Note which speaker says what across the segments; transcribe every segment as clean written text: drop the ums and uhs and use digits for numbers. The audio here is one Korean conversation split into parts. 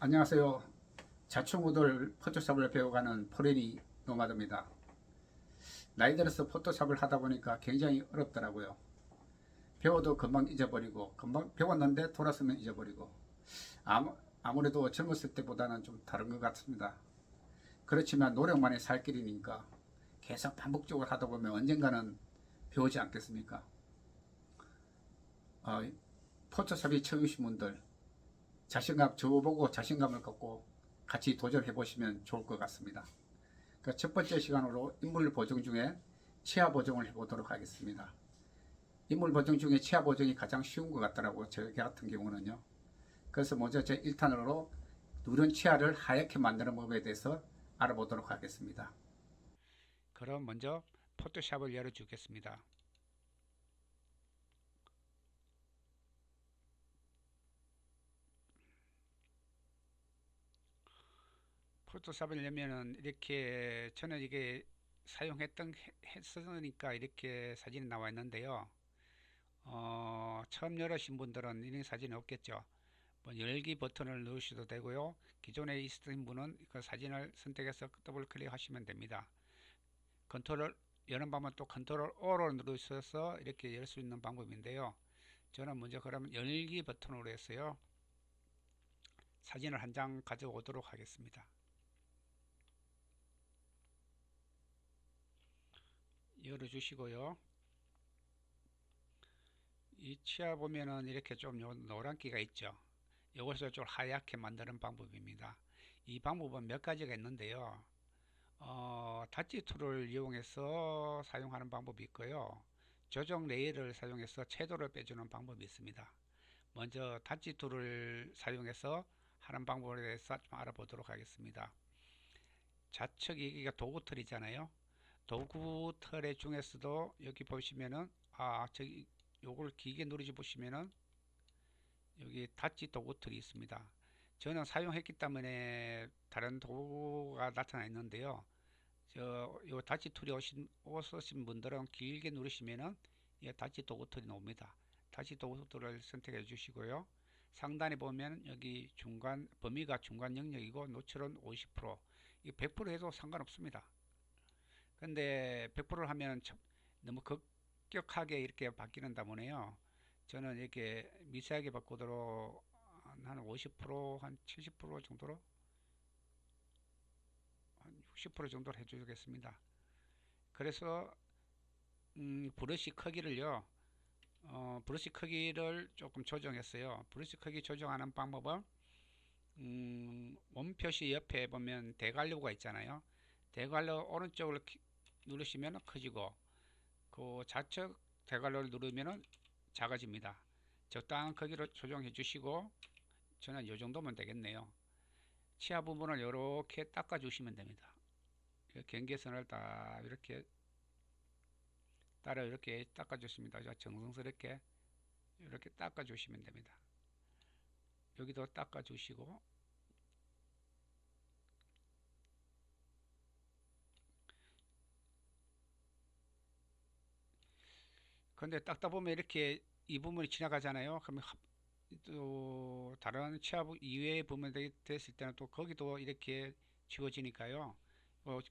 Speaker 1: 안녕하세요. 자충우돌 포토샵을 배워가는 포레니 노마드입니다. 나이 들어서 포토샵을 하다 보니까 굉장히 어렵더라고요. 배워도 금방 잊어버리고, 금방 배웠는데 돌아서면 잊어버리고, 아무래도 젊었을 때보다는 좀 다른 것 같습니다. 그렇지만 노력만이 살 길이니까 계속 반복적으로 하다 보면 언젠가는 배우지 않겠습니까? 어, 포토샵이 처음이신 분들, 저보고 자신감을 갖고 같이 도전해 보시면 좋을 것 같습니다. 첫 번째 시간으로 인물 보정 중에 치아 보정을 해보도록 하겠습니다. 인물 보정 중에 치아 보정이 가장 쉬운 것 같더라고요. 저 같은 경우는요. 그래서 먼저 제 1탄으로 누런 치아를 하얗게 만드는 법에 대해서 알아보도록 하겠습니다. 그럼 먼저 포토샵을 열어주겠습니다. 포토샵을 열면은 이렇게 저는 이게 했으니까 이렇게 사진이 나와 있는데요. 처음 열으신 분들은 이런 사진이 없겠죠. 뭐 열기 버튼을 누르셔도 되고요. 기존에 있으신 분은 그 사진을 선택해서 더블 클릭하시면 됩니다. 컨트롤 여는 방법은 또 컨트롤 O로 누르셔서 이렇게 열 수 있는 방법인데요. 저는 먼저 그러면 열기 버튼으로 해서요. 사진을 한 장 가져오도록 하겠습니다. 열어 주시고요. 이 치아 보면은 이렇게 좀 노란기가 있죠. 이것을 좀 하얗게 만드는 방법입니다. 이 방법은 몇 가지가 있는데요. 다치 툴을 이용해서 사용하는 방법이 있고요. 조정 레이어를 사용해서 채도를 빼주는 방법이 있습니다. 먼저 다치 툴을 사용해서 하는 방법에 대해서 좀 알아보도록 하겠습니다. 좌측 여기가 도구 툴이잖아요. 도구 툴의 중에서도 여기 보시면은 저기 요걸 길게 누르지 보시면은 여기 다치 도구 툴이 있습니다. 저는 사용했기 때문에 다른 도구가 나타나 있는데요. 요 다치 툴이 오신 분들은 길게 누르시면은 다치 도구 툴이 나옵니다. 다치 도구 툴을 선택해 주시고요. 상단에 보면 여기 범위가 중간 영역이고 노출은 50%, 이 100% 해도 상관없습니다. 근데 100%를 하면 너무 급격하게 이렇게 바뀌는 때문에요. 저는 이렇게 미세하게 바꾸도록 한 50%, 한 70% 정도로, 한 60% 정도로 해주겠습니다. 그래서 브러쉬 크기를요, 브러쉬 크기를 조금 조정했어요. 브러쉬 크기 조정하는 방법은 원표시 옆에 보면 대괄호가 있잖아요. 대괄호 오른쪽을 누르시면 커지고, 그 좌측 대괄호를 누르면 작아집니다. 적당한 크기로 조정해 주시고, 저는 이 정도면 되겠네요. 치아 부분을 이렇게 닦아 주시면 됩니다. 경계선을 딱 이렇게 따라 이렇게 닦아 줬습니다. 정성스럽게 이렇게 닦아 주시면 됩니다. 여기도 닦아 주시고, 근데 닦다 보면 이렇게 이 부분이 지나가잖아요. 그러면 또 다른 치아 이외의 부분이 됐을 때는 또 거기도 이렇게 지워지니까요.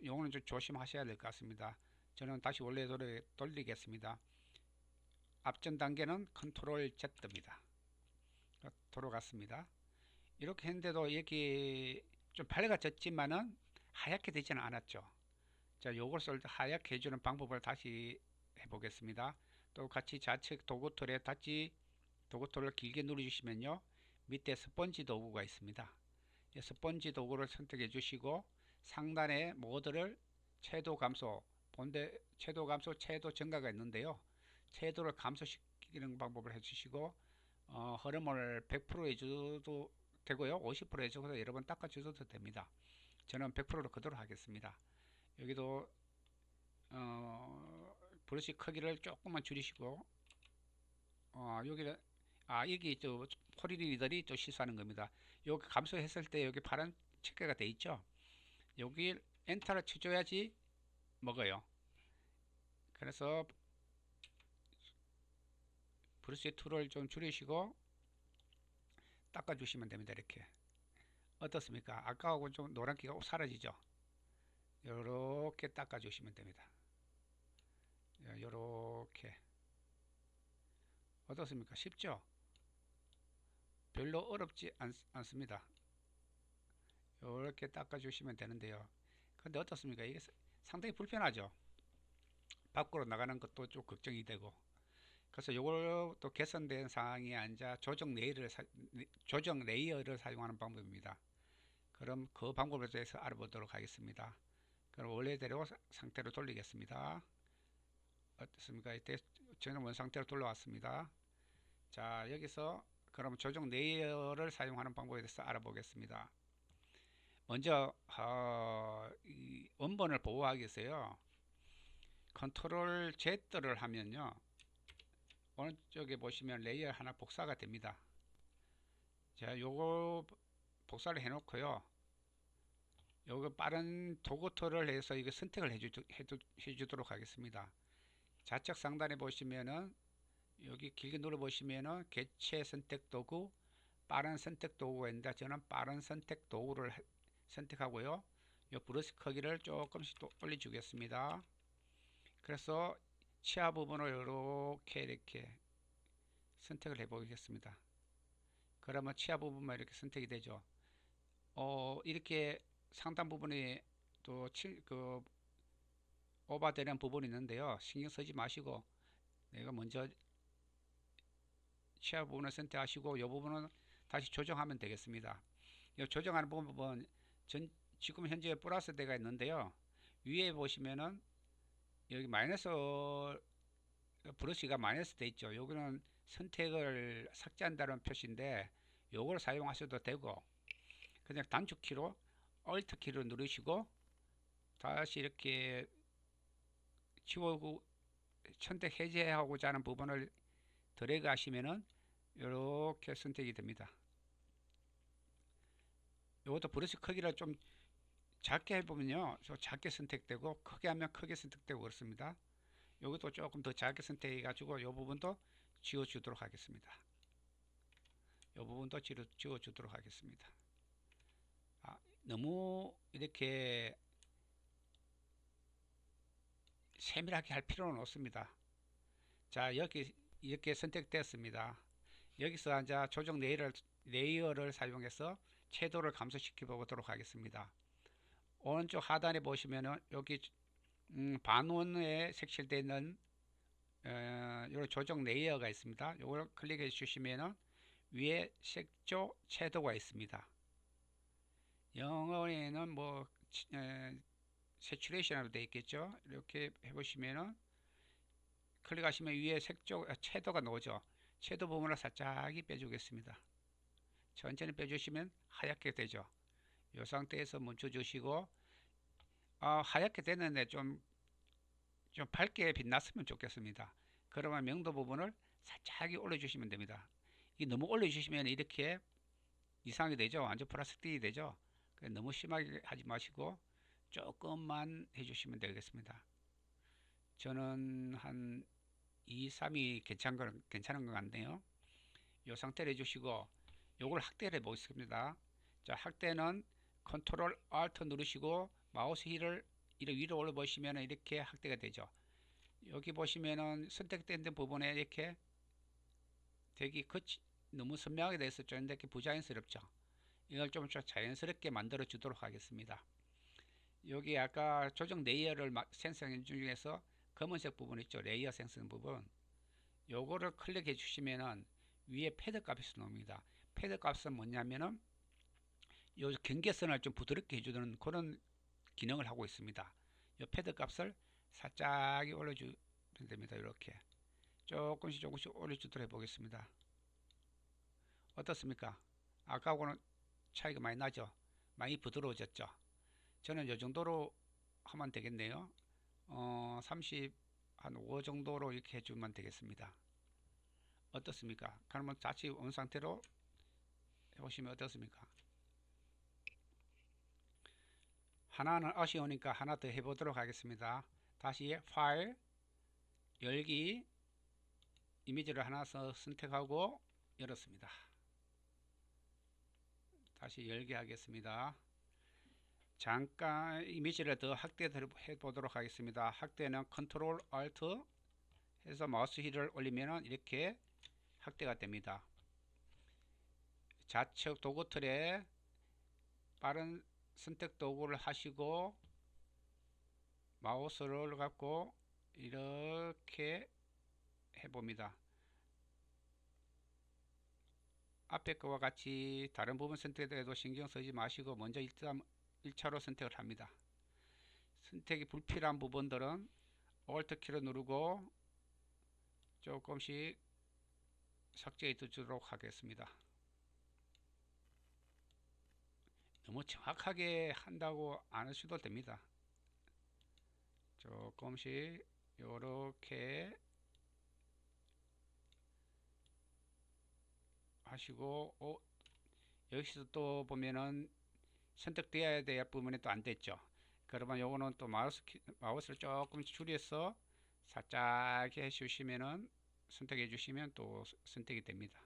Speaker 1: 요거는 좀 조심하셔야 될 것 같습니다. 저는 다시 원래대로 돌리겠습니다. 앞전 단계는 컨트롤 Z입니다. 돌아갔습니다. 이렇게 했는데도 여기 좀 밝아졌지만은 하얗게 되지는 않았죠. 자, 요것을 하얗게 해주는 방법을 다시 해보겠습니다. 또 같이 좌측 도구툴에 도구툴을 길게 누르주시면요, 밑에 스펀지 도구가 있습니다. 이 스펀지 도구를 선택해 주시고 상단에 모드를 채도 감소, 본대 채도 감소, 채도 증가가 있는데요. 채도를 감소시키는 방법을 해주시고, 흐름을 100% 해줘도 되고요, 50% 해줘서 여러 번 닦아주셔도 됩니다. 저는 100%로 그대로 하겠습니다. 여기도 브러쉬 크기를 조금만 줄이시고, 여기는 여기 또 포리니들이 또 실수하는 겁니다. 여기 감소했을 때 여기 파란 체크가 돼 있죠. 여기 엔터를 쳐줘야지 먹어요. 그래서 브러쉬 툴을 좀 줄이시고 닦아주시면 됩니다. 이렇게 어떻습니까? 아까하고 좀 노란기가 사라지죠. 요렇게 닦아 주시면 됩니다. 요렇게. 어떻습니까? 쉽죠? 별로 어렵지 않습니다. 요렇게 닦아 주시면 되는데요. 근데 어떻습니까? 이게 상당히 불편하죠. 밖으로 나가는 것도 좀 걱정이 되고. 그래서 요걸 또 개선된 사항이 앉아 조정 레이어를 사용하는 방법입니다. 그럼 그 방법에 대해서 알아보도록 하겠습니다. 그럼 원래대로 상태로 돌리겠습니다. 어떻습니까? 이때 저는 원 상태로 돌려왔습니다. 자, 여기서 그럼 조정 레이어를 사용하는 방법에 대해서 알아보겠습니다. 먼저 이 원본을 보호하기 위해서요. 컨트롤 Z를 하면요. 오른쪽에 보시면 레이어 하나 복사가 됩니다. 자, 요거 복사를 해 놓고요. 요거 빠른 도구 툴을 해서 이거 선택을 해주도록 하겠습니다. 좌측 상단에 보시면은 여기 길게 눌러 보시면은 개체 선택 도구, 빠른 선택 도구가 있는데 저는 빠른 선택 도구를 선택하고요. 요 브러쉬 크기를 조금씩 또 올려주겠습니다. 그래서 치아 부분을 이렇게 선택을 해 보겠습니다. 그러면 치아 부분만 이렇게 선택이 되죠. 이렇게 상단 부분이 또 오버되는 부분이 있는데요. 신경 쓰지 마시고 내가 먼저 치아 부분을 선택하시고 이 부분은 다시 조정하면 되겠습니다. 이 조정하는 부분은 지금 현재 플러스 대가 있는데요. 위에 보시면은 여기 마이너스 브러쉬가 마이너스 돼 있죠. 여기는 선택을 삭제한다는 표시인데 요걸 사용하셔도 되고 그냥 단축키로 Alt 키를 누르시고 다시 이렇게 지우고 선택 해제하고자 하는 부분을 드래그 하시면은 이렇게 선택이 됩니다. 이것도 브러쉬 크기를 좀 작게 해보면요, 작게 선택되고 크게 하면 크게 선택되고 그렇습니다. 이것도 조금 더 작게 선택해 가지고 이 부분도 지워 주도록 하겠습니다. 이 부분도 지워 주도록 하겠습니다. 너무 이렇게 세밀하게 할 필요는 없습니다. 자, 여기 이렇게 선택되었습니다. 여기서 이제 조정 레이어를 사용해서 채도를 감소시켜 보도록 하겠습니다. 오른쪽 하단에 보시면은 여기 반원에 색칠되어 있는 이런 조정 레이어가 있습니다. 이걸 클릭해 주시면은 위에 색조 채도가 있습니다. 영어에는 뭐 세츄레이션으로 되어 있겠죠. 이렇게 해보시면은 클릭하시면 위에 채도가 나오죠. 채도 부분을 살짝 빼주겠습니다. 천천히 빼주시면 하얗게 되죠. 이 상태에서 멈춰 주시고 하얗게 되는데 좀 밝게 빛났으면 좋겠습니다. 그러면 명도 부분을 살짝 올려주시면 됩니다. 이 너무 올려주시면 이렇게 이상이 되죠. 완전 플라스틱이 되죠. 너무 심하게 하지 마시고 조금만 해주시면 되겠습니다. 저는 한 2, 3이 괜찮은 것 같네요. 이 상태로 해주시고 요걸 확대를 해보겠습니다. 자, 확대는 컨트롤 Alt 누르시고 마우스 휠을 이렇게 위로 올려 보시면 이렇게 확대가 되죠. 여기 보시면은 선택된 부분에 이렇게 되게 너무 선명하게 돼서 좀 이렇게 부자연스럽죠. 이걸 좀 자연스럽게 만들어 주도록 하겠습니다. 여기 아까 조정 레이어를 생성해 중에서 검은색 부분 있죠. 레이어 생성 부분. 요거를 클릭해 주시면은 위에 패드 값이 나옵니다. 패드 값은 뭐냐면은 요 경계선을 좀 부드럽게 해주는 그런 기능을 하고 있습니다. 이 패드 값을 살짝 올려주면 됩니다. 이렇게 조금씩 올려주도록 해보겠습니다. 어떻습니까? 아까하고는 차이가 많이 나죠? 많이 부드러워졌죠? 저는 이 정도로 하면 되겠네요. 30, 한 5 정도로 이렇게 해주면 되겠습니다. 어떻습니까? 그러면 다시 온 상태로 해보시면 어떻습니까? 하나는 아쉬우니까 하나 더 해보도록 하겠습니다. 다시 파일, 열기, 이미지를 하나 선택하고 열었습니다. 다시 열게 하겠습니다. 잠깐 이미지를 더 확대해 보도록 하겠습니다. 확대는 컨트롤 알트 해서 마우스 휠을 올리면 이렇게 확대가 됩니다. 좌측 도구 틀에 빠른 선택 도구를 하시고 마우스를 갖고 이렇게 해봅니다. 앞에 거와 같이 다른 부분 선택에도 신경 쓰지 마시고 먼저 일단 1차로 선택을 합니다. 선택이 불필요한 부분들은 Alt 키를 누르고 조금씩 삭제해 두도록 하겠습니다. 너무 정확하게 한다고 안 하셔도 됩니다. 조금씩 요렇게 하시고 여기서 또 보면은 선택되어야 될 부분이 또 안 됐죠. 그러면 요거는 또 마우스를 조금 줄여서 살짝 해주시면은 선택해 주시면 또 선택이 됩니다.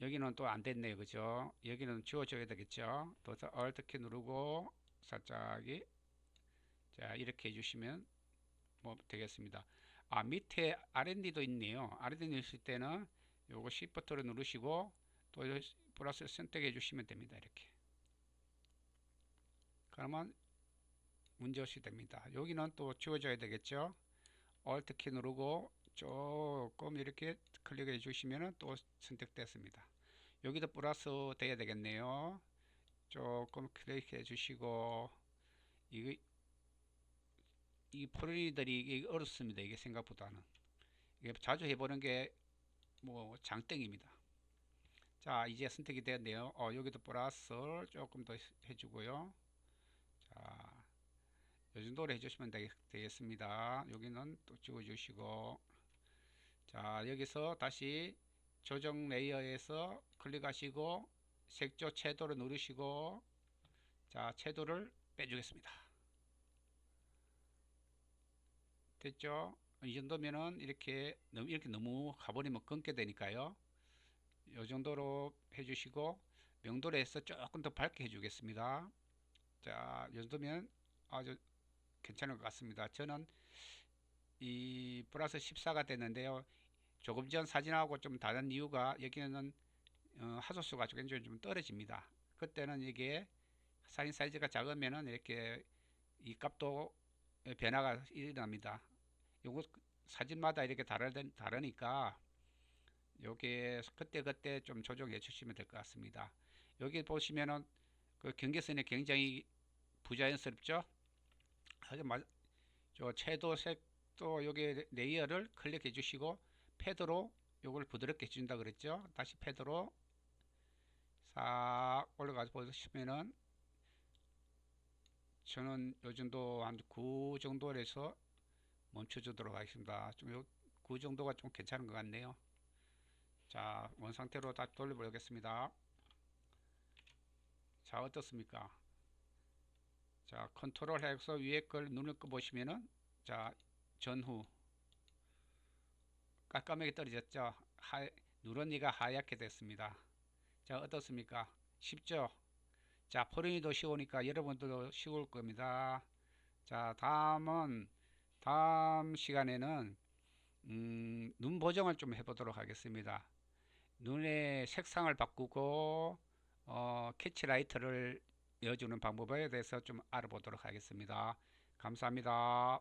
Speaker 1: 여기는 또 안 됐네요. 그죠? 여기는 지워줘야 되겠죠. 또 Alt 키 누르고 살짝 자 이렇게 해주시면 뭐 되겠습니다. 밑에 R&D도 있네요. R&D 있을 때는 요거 Shift를 누르시고 또 플러스 선택해 주시면 됩니다. 이렇게 그러면 문제없이 됩니다. 여기는 또 지워줘야 되겠죠. Alt 키 누르고 조금 이렇게 클릭해 주시면 또 선택됐습니다. 여기도 플러스 돼야 되겠네요. 조금 클릭해 주시고 이 프로리들이 어렵습니다. 이게 생각보다는 이게 자주 해보는 게 뭐 장땡입니다. 자 이제 선택이 되었네요. 여기도 플러스 조금 더 해주고요. 자, 이 정도로 해주시면 되겠습니다. 여기는 또 찍어주시고 자 여기서 다시 조정 레이어에서 클릭하시고 색조 채도를 누르시고 자 채도를 빼주겠습니다. 됐죠? 이 정도면은 이렇게 너무 가버리면 끊게 되니까요. 이 정도로 해주시고 명도로 해서 조금 더 밝게 해주겠습니다. 자, 이 정도면 아주 괜찮을 것 같습니다. 저는 이 플러스 14가 됐는데요. 조금 전 사진하고 좀 다른 이유가 여기는 하소수가 굉장히 좀 떨어집니다. 그때는 이게 사진 사이즈가 작으면은 이렇게 이 값도 변화가 일어납니다. 요거 사진마다 이렇게 다르니까 요게 그때 좀 조정해 주시면 될 것 같습니다. 여기 보시면은 그 경계선이 굉장히 부자연스럽죠. 하지만 저 채도 색도 여기 레이어를 클릭해 주시고 패드로 요걸 부드럽게 해준다 그랬죠. 다시 패드로 싹 올라가서 보시면은 저는 요 정도 한 9 정도로 해서 멈춰주도록 하겠습니다. 좀 9 정도가 좀 괜찮은 것 같네요. 자, 원 상태로 다시 돌려보겠습니다. 자, 어떻습니까? 자, 컨트롤 해서 위에 걸 누를 거 보시면은 자, 전후 깜깜하게 떨어졌죠. 누런이가 하얗게 됐습니다. 자, 어떻습니까? 쉽죠? 자, 포르니도 쉬우니까 여러분들도 쉬울 겁니다. 자, 다음 시간에는 눈 보정을 좀 해보도록 하겠습니다. 눈의 색상을 바꾸고 캐치라이트를 넣어주는 방법에 대해서 좀 알아보도록 하겠습니다. 감사합니다.